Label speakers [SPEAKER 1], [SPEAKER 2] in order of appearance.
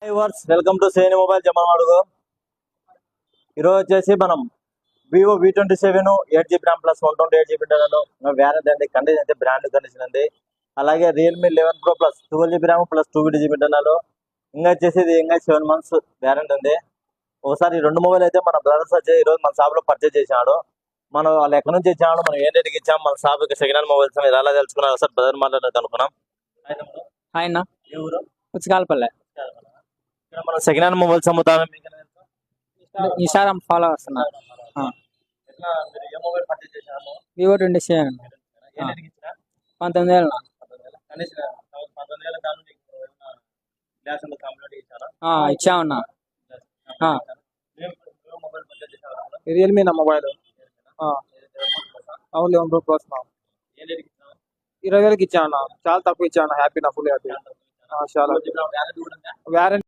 [SPEAKER 1] Viewers welcome to Seni mobile Jammadugu. ఈరోజు వచ్చేసి మనం vivo V27 8GB RAM plus 128GB internal variant అండి. కండిషన్ అయితే బ్రాండ్ కండిషన్ అండి. అలాగే realme 11 Pro plus 12GB RAM plus 2GB internal. ఇంకా వచ్చేసి ఇది ఇంకా 7 months వేరియంట్ ఉంది. ఒకసారి ఈ రెండు మొబైల్ అయితే మన బ్రదర్స్ వచ్చి ఈరోజు మన షాప్ లో పర్చేజ్ చేసినాడు. మనం వాళ్ళు ఎక్కడి నుంచి ఇచ్చాడు, మనం ఏ రేటుకి ఇచ్చాం, మన షాప్ సెకండ్ హ్యాండ్ మొబైల్స్ మీరు ఎలా తెలుసుకున్నారు సార్ బ్రదర్ మాట్లాడడానికి అనుకున్నాం.
[SPEAKER 2] హాయ్ అన్న,
[SPEAKER 1] ఏ ఊరు?
[SPEAKER 2] పుచ్చకాలపల్లె.
[SPEAKER 1] ఇక్కడ మనం సెకండ్ హ్యాండ్ మొబైల్స్ అమ్ముతాము.
[SPEAKER 2] ఇన్స్టాగ్రామ్ ఫాలోవర్స్ అన్న.
[SPEAKER 1] ఎట్లా మీరు ఏ మొబైల్ పర్చేజ్ చేశాము?
[SPEAKER 2] వివో 27
[SPEAKER 1] ఏ రేటుకి ఇచ్చినా?
[SPEAKER 2] 19,000
[SPEAKER 1] కనీసం 19,000 కాదు, నీకు ఏమన్నా గ్లాస్ అంతా కంప్లీట్ ఇచ్చారా?
[SPEAKER 2] ఇచ్చామన్నా.
[SPEAKER 1] మొబైల్ పర్చేజ్ చేశారా?
[SPEAKER 2] రియల్మీ నా మొబైల్. అవును, 11 Pro ప్లస్
[SPEAKER 1] ఏ రేటుకి ఇచ్చినావు?
[SPEAKER 2] 20,000కి ఇచ్చాను. చాలా తక్కువ ఇచ్చాను. హ్యాపీ, నా ఫుల్ హ్యాపీ. చాలా
[SPEAKER 1] వ్యాలిడ్ కూడా ఉందా?
[SPEAKER 2] వారంటీ